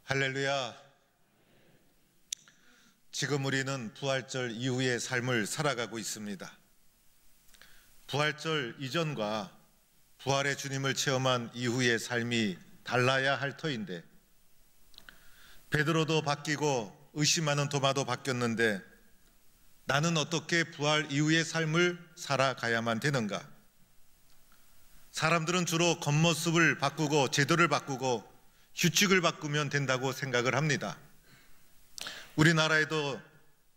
할렐루야. 지금 우리는 부활절 이후의 삶을 살아가고 있습니다. 부활절 이전과 부활의 주님을 체험한 이후의 삶이 달라야 할 터인데, 베드로도 바뀌고 의심하는 도마도 바뀌었는데 나는 어떻게 부활 이후의 삶을 살아가야만 되는가? 사람들은 주로 겉모습을 바꾸고 제도를 바꾸고 규칙을 바꾸면 된다고 생각을 합니다. 우리나라에도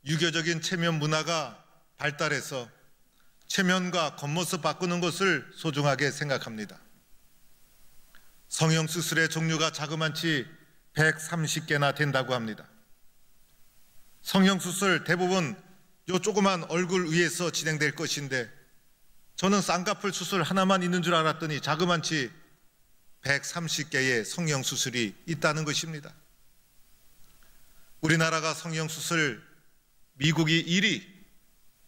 유교적인 체면 문화가 발달해서 체면과 겉모습 바꾸는 것을 소중하게 생각합니다. 성형수술의 종류가 자그만치 130개나 된다고 합니다. 성형수술 대부분 요 조그만 얼굴 위에서 진행될 것인데, 저는 쌍꺼풀 수술 하나만 있는 줄 알았더니 자그만치 130개의 성형수술이 있다는 것입니다. 우리나라가 성형수술 미국이 1위,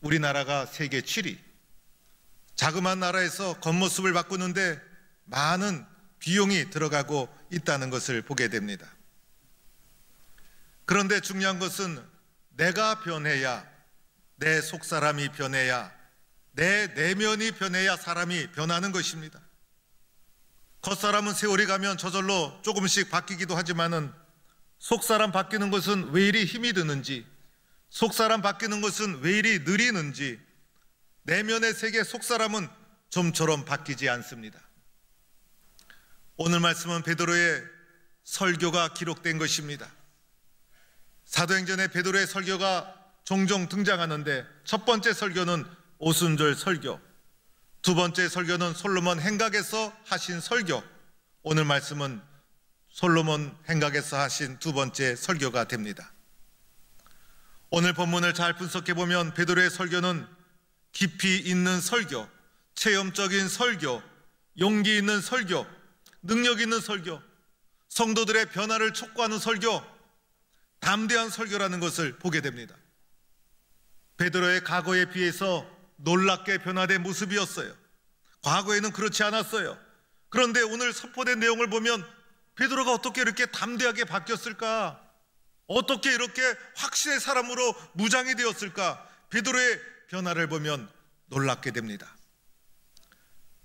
우리나라가 세계 7위. 자그마한 나라에서 겉모습을 바꾸는데 많은 비용이 들어가고 있다는 것을 보게 됩니다. 그런데 중요한 것은 내가 변해야, 내 속사람이 변해야, 내 내면이 변해야 사람이 변하는 것입니다. 겉사람은 세월이 가면 저절로 조금씩 바뀌기도 하지만은 속사람 바뀌는 것은 왜 이리 힘이 드는지, 속사람 바뀌는 것은 왜 이리 느리는지, 내면의 세계 속사람은 좀처럼 바뀌지 않습니다. 오늘 말씀은 베드로의 설교가 기록된 것입니다. 사도행전에 베드로의 설교가 종종 등장하는데, 첫 번째 설교는 오순절 설교, 두 번째 설교는 솔로몬 행각에서 하신 설교, 오늘 말씀은 솔로몬 행각에서 하신 두 번째 설교가 됩니다. 오늘 본문을 잘 분석해 보면 베드로의 설교는 깊이 있는 설교, 체험적인 설교, 용기 있는 설교, 능력 있는 설교, 성도들의 변화를 촉구하는 설교, 담대한 설교라는 것을 보게 됩니다. 베드로의 과거에 비해서 놀랍게 변화된 모습이었어요. 과거에는 그렇지 않았어요. 그런데 오늘 선포된 내용을 보면 베드로가 어떻게 이렇게 담대하게 바뀌었을까? 어떻게 이렇게 확신의 사람으로 무장이 되었을까? 베드로의 변화를 보면 놀랍게 됩니다.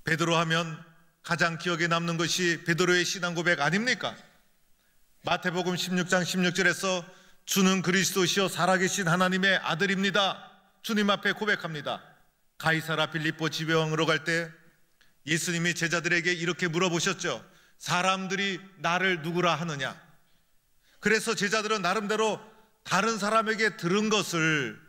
베드로 하면 가장 기억에 남는 것이 베드로의 신앙 고백 아닙니까? 마태복음 16장 16절에서 주는 그리스도시요 살아계신 하나님의 아들입니다, 주님 앞에 고백합니다. 가이사라 빌립보 지배왕으로 갈 때 예수님이 제자들에게 이렇게 물어보셨죠. 사람들이 나를 누구라 하느냐? 그래서 제자들은 나름대로 다른 사람에게 들은 것을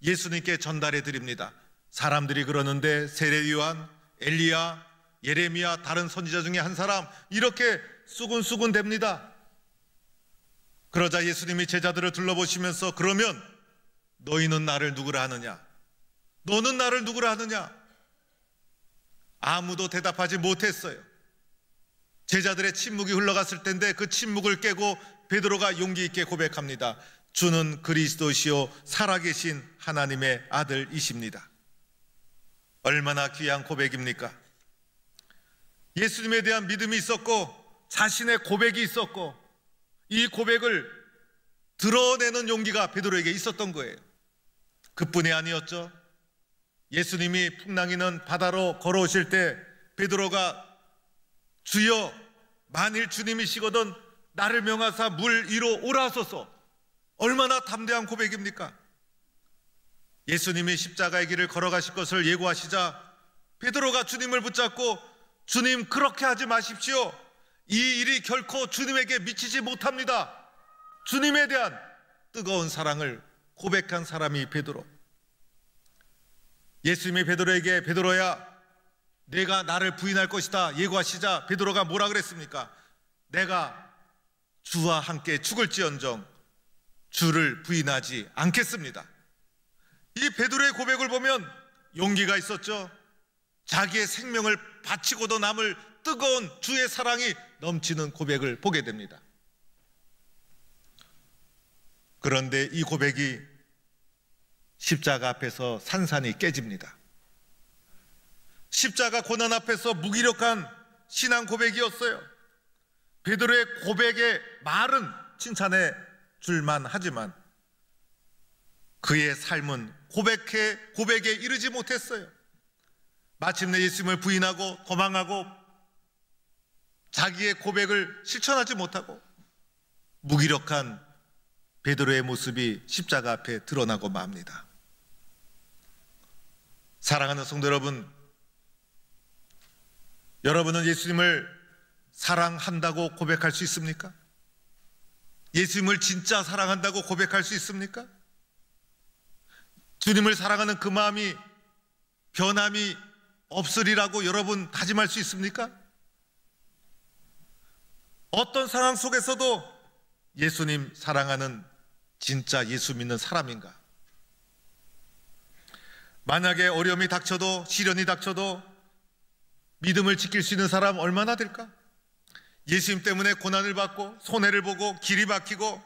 예수님께 전달해 드립니다. 사람들이 그러는데 세례 요한, 엘리야, 예레미야, 다른 선지자 중에 한 사람, 이렇게 수군수군 됩니다. 그러자 예수님이 제자들을 둘러보시면서 그러면 너희는 나를 누구라 하느냐? 너는 나를 누구라 하느냐? 아무도 대답하지 못했어요. 제자들의 침묵이 흘러갔을 텐데 그 침묵을 깨고 베드로가 용기 있게 고백합니다. 주는 그리스도시요 살아계신 하나님의 아들이십니다. 얼마나 귀한 고백입니까? 예수님에 대한 믿음이 있었고 자신의 고백이 있었고, 이 고백을 드러내는 용기가 베드로에게 있었던 거예요. 그뿐이 아니었죠. 예수님이 풍랑이는 바다로 걸어오실 때 베드로가 주여 만일 주님이시거든 나를 명하사 물 위로 오라소서. 얼마나 담대한 고백입니까? 예수님이 십자가의 길을 걸어가실 것을 예고하시자 베드로가 주님을 붙잡고 주님 그렇게 하지 마십시오. 이 일이 결코 주님에게 미치지 못합니다. 주님에 대한 뜨거운 사랑을 고백한 사람이 베드로. 예수님이 베드로에게 베드로야 내가 나를 부인할 것이다 예고하시자 베드로가 뭐라 그랬습니까? 내가 주와 함께 죽을지언정 주를 부인하지 않겠습니다. 이 베드로의 고백을 보면 용기가 있었죠. 자기의 생명을 바치고도 남을 뜨거운 주의 사랑이 넘치는 고백을 보게 됩니다. 그런데 이 고백이 십자가 앞에서 산산이 깨집니다. 십자가 고난 앞에서 무기력한 신앙 고백이었어요. 베드로의 고백의 말은 칭찬해 줄만 하지만 그의 삶은 고백에 이르지 못했어요. 마침내 예수님을 부인하고 도망하고 자기의 고백을 실천하지 못하고 무기력한 베드로의 모습이 십자가 앞에 드러나고 맙니다. 사랑하는 성도 여러분, 여러분은 예수님을 사랑한다고 고백할 수 있습니까? 예수님을 진짜 사랑한다고 고백할 수 있습니까? 주님을 사랑하는 그 마음이 변함이 없으리라고 여러분 다짐할 수 있습니까? 어떤 상황 속에서도 예수님 사랑하는 진짜 예수 믿는 사람인가? 만약에 어려움이 닥쳐도 시련이 닥쳐도 믿음을 지킬 수 있는 사람 얼마나 될까? 예수님 때문에 고난을 받고 손해를 보고 길이 막히고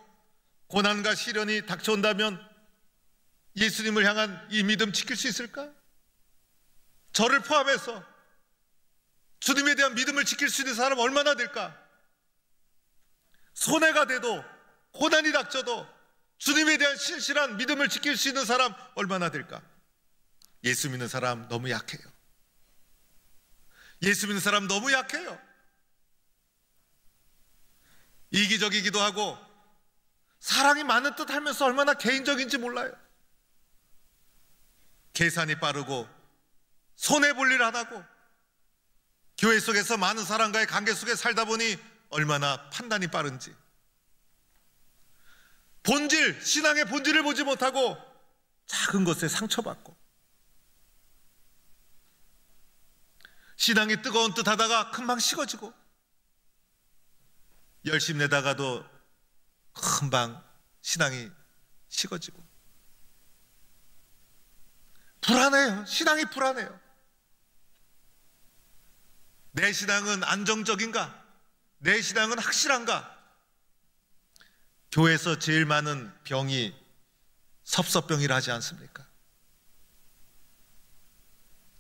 고난과 시련이 닥쳐온다면 예수님을 향한 이 믿음 지킬 수 있을까? 저를 포함해서 주님에 대한 믿음을 지킬 수 있는 사람 얼마나 될까? 손해가 돼도 고난이 닥쳐도 주님에 대한 신실한 믿음을 지킬 수 있는 사람 얼마나 될까? 예수 믿는 사람 너무 약해요. 예수 믿는 사람 너무 약해요. 이기적이기도 하고 사랑이 많은 듯 하면서 얼마나 개인적인지 몰라요. 계산이 빠르고 손해볼 일 안 하고 교회 속에서 많은 사람과의 관계 속에 살다 보니 얼마나 판단이 빠른지, 본질, 신앙의 본질을 보지 못하고 작은 것에 상처받고 신앙이 뜨거운 듯 하다가 금방 식어지고 열심히 내다가도 금방 신앙이 식어지고 불안해요. 신앙이 불안해요. 내 신앙은 안정적인가? 내 신앙은 확실한가? 교회에서 제일 많은 병이 섭섭병이라 하지 않습니까?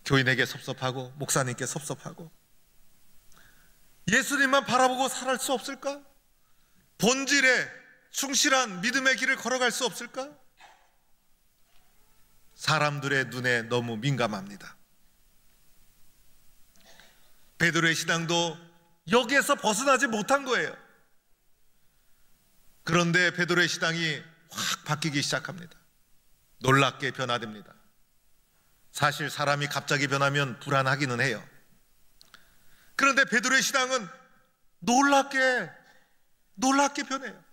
교인에게 섭섭하고 목사님께 섭섭하고 예수님만 바라보고 살아갈 수 없을까? 본질에 충실한 믿음의 길을 걸어갈 수 없을까? 사람들의 눈에 너무 민감합니다. 베드로의 신앙도 여기에서 벗어나지 못한 거예요. 그런데 베드로의 신앙이 확 바뀌기 시작합니다. 놀랍게 변화됩니다. 사실 사람이 갑자기 변하면 불안하기는 해요. 그런데 베드로의 신앙은 놀랍게 변해요.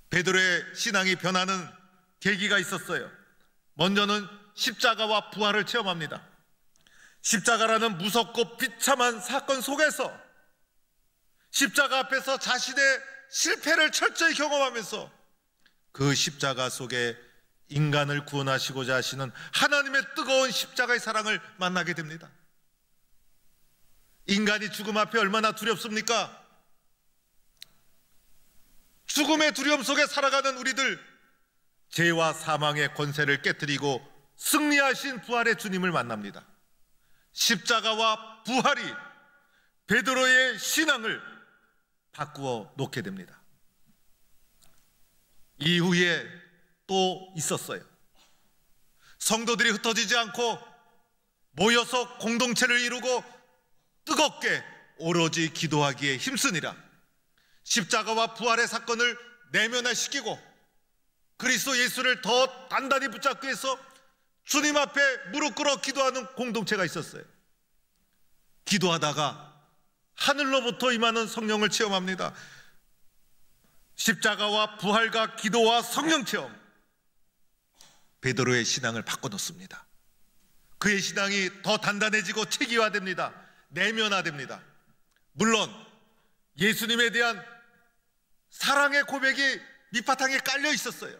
베드로의 신앙이 변하는 계기가 있었어요. 먼저는 십자가와 부활을 체험합니다. 십자가라는 무섭고 비참한 사건 속에서 십자가 앞에서 자신의 실패를 철저히 경험하면서 그 십자가 속에 인간을 구원하시고자 하시는 하나님의 뜨거운 십자가의 사랑을 만나게 됩니다. 인간이 죽음 앞에 얼마나 두렵습니까? 죽음의 두려움 속에 살아가는 우리들, 죄와 사망의 권세를 깨뜨리고 승리하신 부활의 주님을 만납니다. 십자가와 부활이 베드로의 신앙을 바꾸어 놓게 됩니다. 이후에 또 있었어요. 성도들이 흩어지지 않고 모여서 공동체를 이루고 뜨겁게 오로지 기도하기에 힘쓰니라. 십자가와 부활의 사건을 내면화시키고 그리스도 예수를 더 단단히 붙잡기 위해서 주님 앞에 무릎 꿇어 기도하는 공동체가 있었어요. 기도하다가 하늘로부터 임하는 성령을 체험합니다. 십자가와 부활과 기도와 성령 체험, 베드로의 신앙을 바꿔놓습니다. 그의 신앙이 더 단단해지고 체계화됩니다. 내면화됩니다. 물론 예수님에 대한 사랑의 고백이 밑바탕에 깔려 있었어요.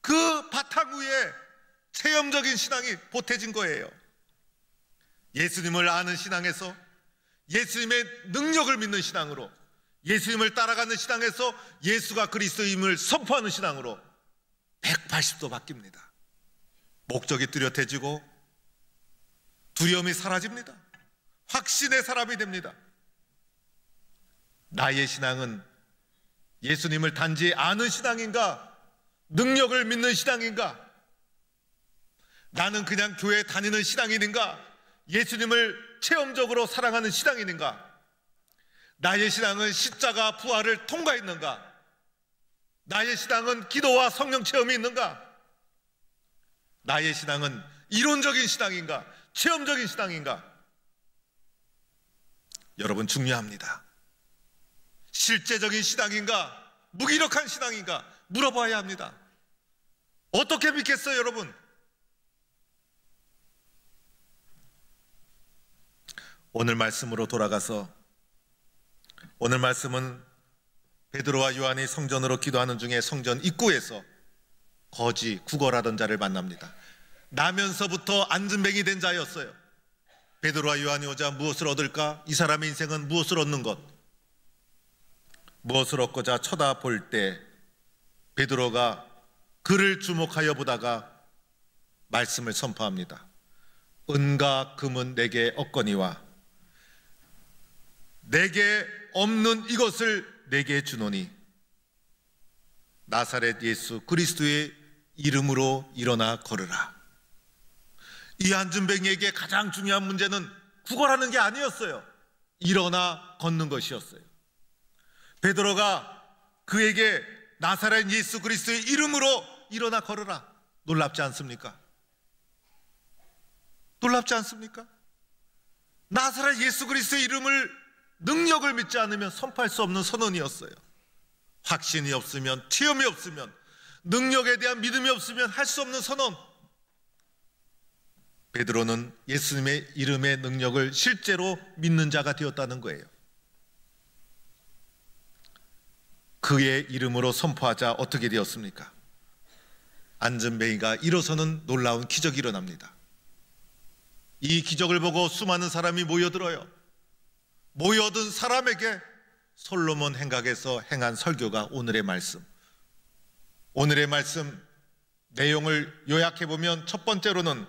그 바탕 위에 체험적인 신앙이 보태진 거예요. 예수님을 아는 신앙에서, 예수님의 능력을 믿는 신앙으로, 예수님을 따라가는 신앙에서 예수가 그리스도임을 선포하는 신앙으로 180도 바뀝니다. 목적이 뚜렷해지고 두려움이 사라집니다. 확신의 사람이 됩니다. 나의 신앙은 예수님을 단지 아는 신앙인가? 능력을 믿는 신앙인가? 나는 그냥 교회 다니는 신앙인인가? 예수님을 체험적으로 사랑하는 신앙인인가? 나의 신앙은 십자가 부활을 통과했는가? 나의 신앙은 기도와 성령 체험이 있는가? 나의 신앙은 이론적인 신앙인가? 체험적인 신앙인가? 여러분, 중요합니다. 실제적인 신앙인가? 무기력한 신앙인가? 물어봐야 합니다. 어떻게 믿겠어요, 여러분? 오늘 말씀으로 돌아가서, 오늘 말씀은 베드로와 요한이 성전으로 기도하는 중에 성전 입구에서 거지 구걸하던 자를 만납니다. 나면서부터 앉은뱅이 된 자였어요. 베드로와 요한이 오자 무엇을 얻을까? 이 사람의 인생은 무엇을 얻는 것? 무엇을 얻고자 쳐다볼 때 베드로가 그를 주목하여 보다가 말씀을 선포합니다. 은과 금은 내게 없거니와 내게 없는 이것을 내게 주노니 나사렛 예수 그리스도의 이름으로 일어나 걸으라. 이 앉은뱅이에게 가장 중요한 문제는 구걸하는 게 아니었어요. 일어나 걷는 것이었어요. 베드로가 그에게 나사렛 예수 그리스도의 이름으로 일어나 걸으라. 놀랍지 않습니까? 놀랍지 않습니까? 나사렛 예수 그리스도의 이름을, 능력을 믿지 않으면 선포할 수 없는 선언이었어요. 확신이 없으면, 체험이 없으면, 능력에 대한 믿음이 없으면 할 수 없는 선언. 베드로는 예수님의 이름의 능력을 실제로 믿는 자가 되었다는 거예요. 그의 이름으로 선포하자 어떻게 되었습니까? 앉은뱅이가 일어서는 놀라운 기적이 일어납니다. 이 기적을 보고 수많은 사람이 모여들어요. 모여든 사람에게 솔로몬 행각에서 행한 설교가 오늘의 말씀. 오늘의 말씀 내용을 요약해보면 첫 번째로는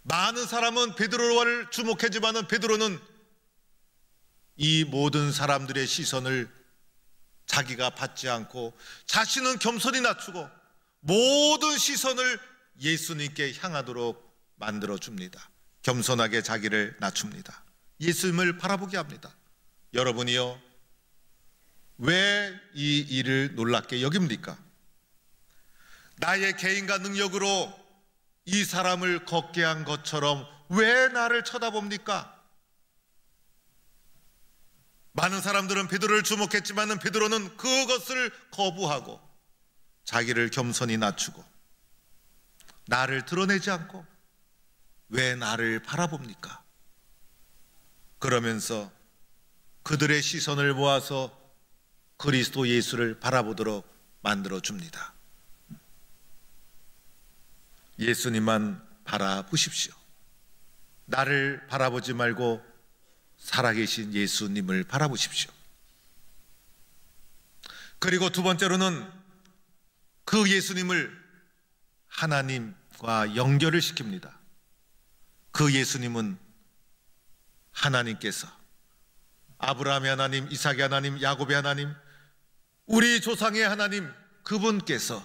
많은 사람은 베드로를 주목했지만은 베드로는 이 모든 사람들의 시선을 자기가 받지 않고 자신은 겸손히 낮추고 모든 시선을 예수님께 향하도록 만들어줍니다. 겸손하게 자기를 낮춥니다. 예수님을 바라보게 합니다. 여러분이요, 왜 이 일을 놀랍게 여깁니까? 나의 개인과 능력으로 이 사람을 걷게 한 것처럼 왜 나를 쳐다봅니까? 많은 사람들은 베드로를 주목했지만 베드로는 그것을 거부하고 자기를 겸손히 낮추고 나를 드러내지 않고 왜 나를 바라봅니까? 그러면서 그들의 시선을 모아서 그리스도 예수를 바라보도록 만들어줍니다. 예수님만 바라보십시오. 나를 바라보지 말고 살아계신 예수님을 바라보십시오. 그리고 두 번째로는 그 예수님을 하나님과 연결을 시킵니다. 그 예수님은 하나님께서 아브라함의 하나님, 이삭의 하나님, 야곱의 하나님, 우리 조상의 하나님, 그분께서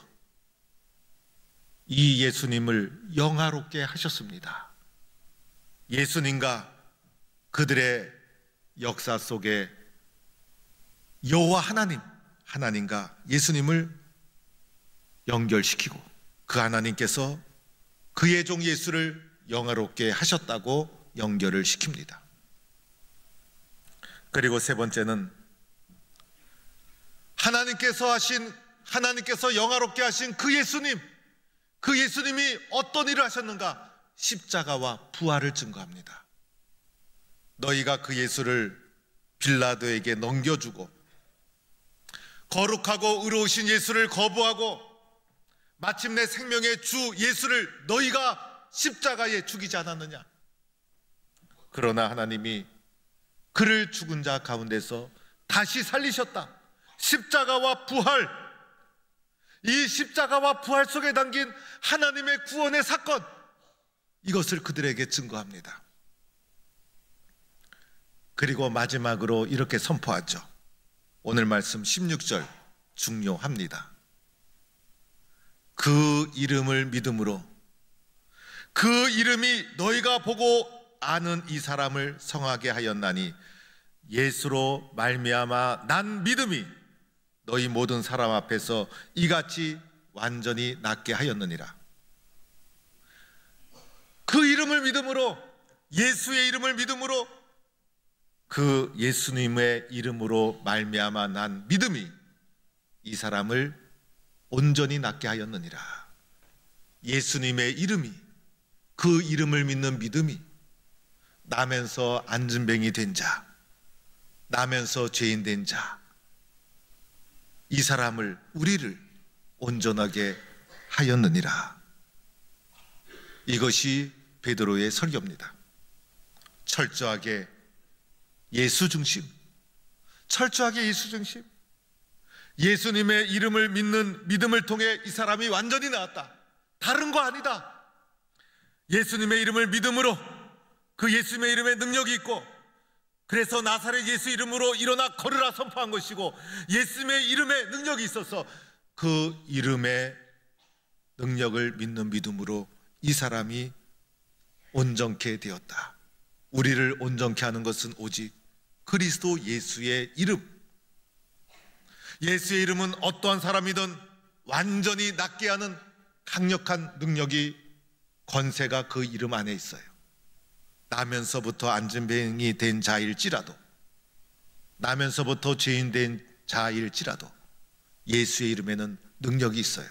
이 예수님을 영화롭게 하셨습니다. 예수님과 그들의 역사 속에 여호와 하나님과 예수님을 연결시키고 그 하나님께서 그의 종 예수를 영화롭게 하셨다고 연결을 시킵니다. 그리고 세 번째는 하나님께서 영화롭게 하신 그 예수님이 어떤 일을 하셨는가? 십자가와 부활을 증거합니다. 너희가 그 예수를 빌라도에게 넘겨주고 거룩하고 의로우신 예수를 거부하고 마침내 생명의 주 예수를 너희가 십자가에 죽이지 않았느냐? 그러나 하나님이 그를 죽은 자 가운데서 다시 살리셨다. 십자가와 부활, 이 십자가와 부활 속에 담긴 하나님의 구원의 사건, 이것을 그들에게 증거합니다. 그리고 마지막으로 이렇게 선포하죠. 오늘 말씀 16절 중요합니다. 그 이름을 믿음으로, 그 이름이 너희가 보고 아는 이 사람을 성하게 하였나니 예수로 말미암아 난 믿음이 너희 모든 사람 앞에서 이같이 완전히 낫게 하였느니라. 그 이름을 믿음으로, 예수의 이름을 믿음으로, 그 예수님의 이름으로 말미암아 난 믿음이 이 사람을 온전히 낫게 하였느니라. 예수님의 이름이, 그 이름을 믿는 믿음이 나면서 안진뱅이 된 자, 나면서 죄인 된 자, 이 사람을, 우리를 온전하게 하였느니라. 이것이 베드로의 설교입니다. 철저하게 예수 중심, 철저하게 예수 중심. 예수님의 이름을 믿는 믿음을 통해 이 사람이 완전히 나았다. 다른 거 아니다. 예수님의 이름을 믿음으로, 그 예수님의 이름에 능력이 있고, 그래서 나사렛 예수 이름으로 일어나 걸으라 선포한 것이고, 예수님의 이름에 능력이 있어서 그 이름의 능력을 믿는 믿음으로 이 사람이 온전케 되었다. 우리를 온전케 하는 것은 오직 그리스도 예수의 이름. 예수의 이름은 어떠한 사람이든 완전히 낫게 하는 강력한 능력이, 권세가 그 이름 안에 있어요. 나면서부터 안진뱅이 된 자일지라도, 나면서부터 죄인 된 자일지라도 예수의 이름에는 능력이 있어요.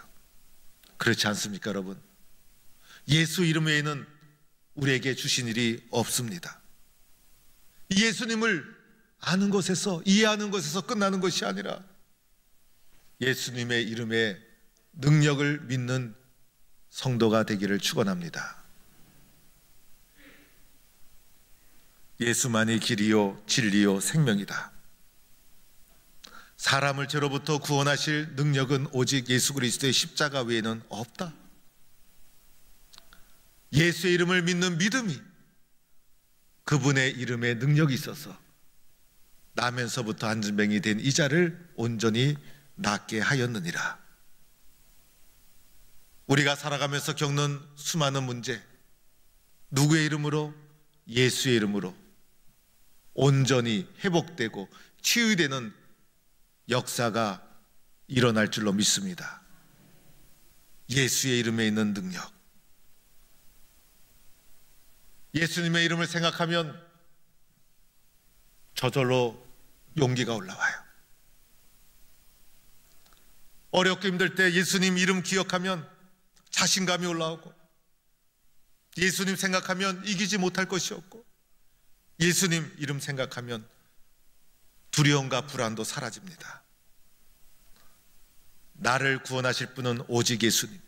그렇지 않습니까, 여러분? 예수 이름 외에는 우리에게 주신 일이 없습니다. 예수님을 아는 것에서, 이해하는 것에서 끝나는 것이 아니라 예수님의 이름에 능력을 믿는 성도가 되기를 축원합니다. 예수만이 길이요 진리요 생명이다. 사람을 죄로부터 구원하실 능력은 오직 예수 그리스도의 십자가 외에는 없다. 예수의 이름을 믿는 믿음이, 그분의 이름에 능력이 있어서 나면서부터 안진뱅이 된 이 자를 온전히 낫게 하였느니라. 우리가 살아가면서 겪는 수많은 문제, 누구의 이름으로? 예수의 이름으로 온전히 회복되고 치유되는 역사가 일어날 줄로 믿습니다. 예수의 이름에 있는 능력. 예수님의 이름을 생각하면 저절로 용기가 올라와요. 어렵고 힘들 때 예수님 이름 기억하면 자신감이 올라오고, 예수님 생각하면 이기지 못할 것이 없고, 예수님 이름 생각하면 두려움과 불안도 사라집니다. 나를 구원하실 분은 오직 예수님,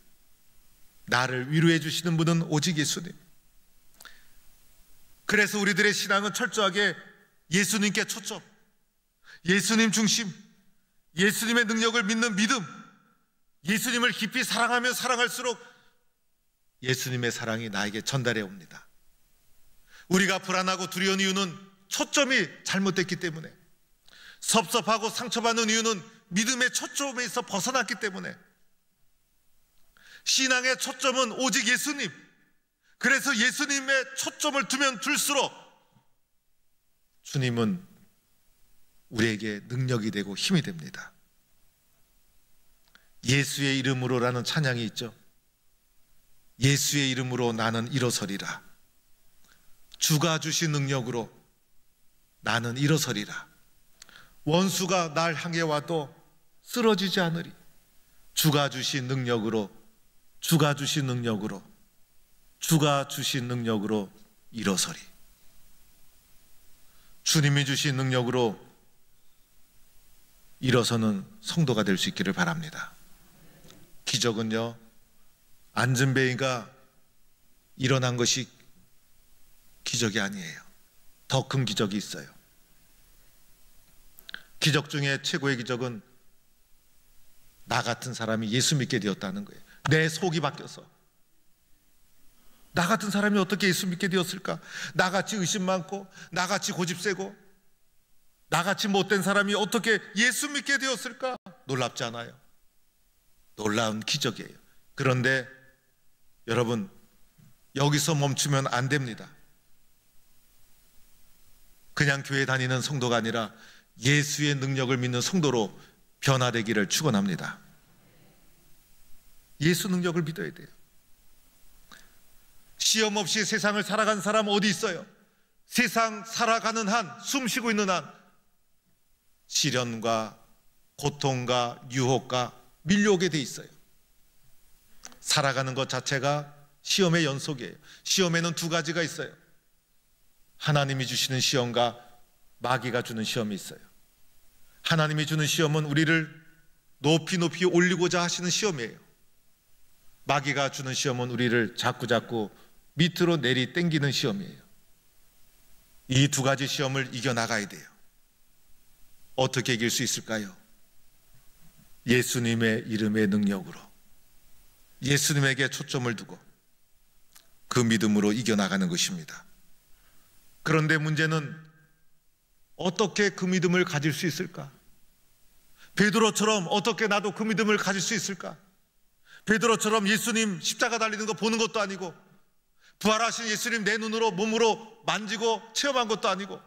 나를 위로해 주시는 분은 오직 예수님. 그래서 우리들의 신앙은 철저하게 예수님께 초점, 예수님 중심, 예수님의 능력을 믿는 믿음, 예수님을 깊이 사랑하면 사랑할수록 예수님의 사랑이 나에게 전달해 옵니다. 우리가 불안하고 두려운 이유는 초점이 잘못됐기 때문에, 섭섭하고 상처받는 이유는 믿음의 초점에서 벗어났기 때문에, 신앙의 초점은 오직 예수님. 그래서 예수님의 초점을 두면 둘수록 주님은 우리에게 능력이 되고 힘이 됩니다. 예수의 이름으로라는 찬양이 있죠. 예수의 이름으로 나는 일어서리라. 주가 주신 능력으로 나는 일어서리라. 원수가 날 향해 와도 쓰러지지 않으리. 주가 주신 능력으로, 주가 주신 능력으로, 주가 주신 능력으로 일어서리. 주님이 주신 능력으로 일어서는 성도가 될 수 있기를 바랍니다. 기적은요, 안진뱅이가 일어난 것이 기적이 아니에요. 더 큰 기적이 있어요. 기적 중에 최고의 기적은 나 같은 사람이 예수 믿게 되었다는 거예요. 내 속이 바뀌어서. 나 같은 사람이 어떻게 예수 믿게 되었을까? 나같이 의심 많고, 나같이 고집 세고, 나같이 못된 사람이 어떻게 예수 믿게 되었을까? 놀랍지 않아요? 놀라운 기적이에요. 그런데 여러분, 여기서 멈추면 안 됩니다. 그냥 교회 다니는 성도가 아니라 예수의 능력을 믿는 성도로 변화되기를 축원합니다. 예수 능력을 믿어야 돼요. 시험 없이 세상을 살아간 사람 어디 있어요? 세상 살아가는 한, 숨 쉬고 있는 한 시련과 고통과 유혹과 밀려오게 돼 있어요. 살아가는 것 자체가 시험의 연속이에요. 시험에는 두 가지가 있어요. 하나님이 주시는 시험과 마귀가 주는 시험이 있어요. 하나님이 주는 시험은 우리를 높이 높이 올리고자 하시는 시험이에요. 마귀가 주는 시험은 우리를 자꾸 밑으로 내리 땡기는 시험이에요. 이 두 가지 시험을 이겨나가야 돼요. 어떻게 이길 수 있을까요? 예수님의 이름의 능력으로, 예수님에게 초점을 두고 그 믿음으로 이겨나가는 것입니다. 그런데 문제는 어떻게 그 믿음을 가질 수 있을까? 베드로처럼 어떻게 나도 그 믿음을 가질 수 있을까? 베드로처럼 예수님 십자가 달리는 거 보는 것도 아니고, 부활하신 예수님 내 눈으로 몸으로 만지고 체험한 것도 아니고,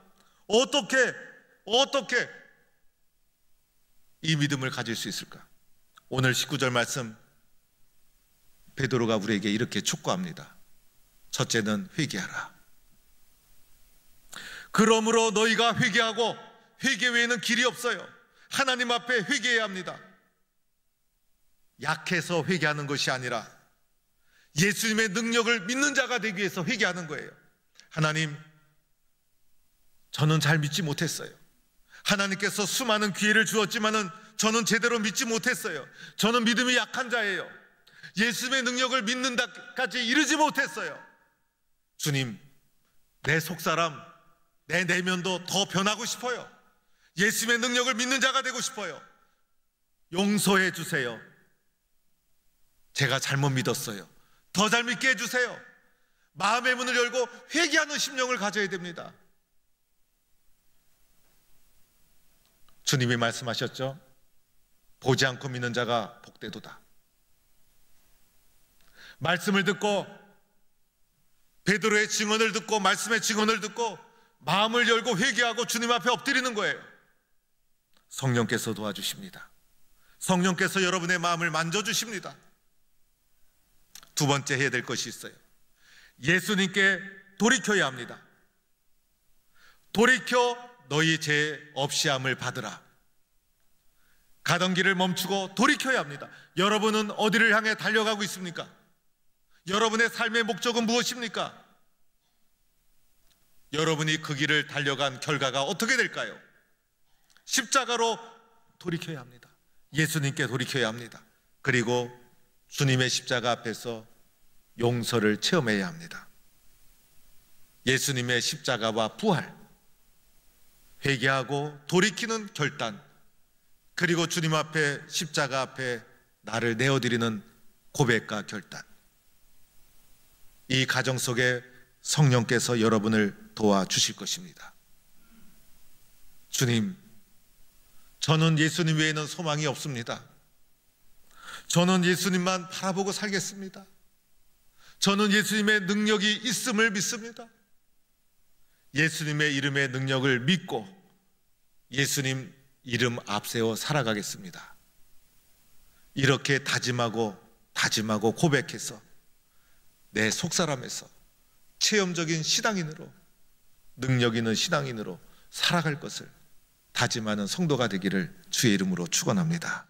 어떻게 이 믿음을 가질 수 있을까? 오늘 19절 말씀, 베드로가 우리에게 이렇게 촉구합니다. 첫째는 회개하라. 그러므로 너희가 회개하고, 회개 외에는 길이 없어요. 하나님 앞에 회개해야 합니다. 약해서 회개하는 것이 아니라 예수님의 능력을 믿는 자가 되기 위해서 회개하는 거예요. 하나님, 저는 잘 믿지 못했어요. 하나님께서 수많은 기회를 주었지만은 저는 제대로 믿지 못했어요. 저는 믿음이 약한 자예요. 예수님의 능력을 믿는다까지 이르지 못했어요. 주님, 내 속사람, 내 내면도 더 변하고 싶어요. 예수님의 능력을 믿는 자가 되고 싶어요. 용서해 주세요. 제가 잘못 믿었어요. 더 잘 믿게 해주세요. 마음의 문을 열고 회개하는 심령을 가져야 됩니다. 주님이 말씀하셨죠? 보지 않고 믿는 자가 복되도다. 말씀을 듣고, 베드로의 증언을 듣고, 말씀의 증언을 듣고 마음을 열고 회개하고 주님 앞에 엎드리는 거예요. 성령께서 도와주십니다. 성령께서 여러분의 마음을 만져주십니다. 두 번째 해야 될 것이 있어요. 예수님께 돌이켜야 합니다. 돌이켜 너희 죄 없이함을 받으라. 가던 길을 멈추고 돌이켜야 합니다. 여러분은 어디를 향해 달려가고 있습니까? 여러분의 삶의 목적은 무엇입니까? 여러분이 그 길을 달려간 결과가 어떻게 될까요? 십자가로 돌이켜야 합니다. 예수님께 돌이켜야 합니다. 그리고 주님의 십자가 앞에서 용서를 체험해야 합니다. 예수님의 십자가와 부활, 회개하고 돌이키는 결단, 그리고 주님 앞에, 십자가 앞에 나를 내어드리는 고백과 결단, 이 가정 속에 성령께서 여러분을 도와주실 것입니다. 주님, 저는 예수님 외에는 소망이 없습니다. 저는 예수님만 바라보고 살겠습니다. 저는 예수님의 능력이 있음을 믿습니다. 예수님의 이름의 능력을 믿고 예수님 이름 앞세워 살아가겠습니다. 이렇게 다짐하고 고백해서 내 속사람에서 체험적인 신앙인으로, 능력 있는 신앙인으로 살아갈 것을 다짐하는 성도가 되기를 주의 이름으로 축원합니다.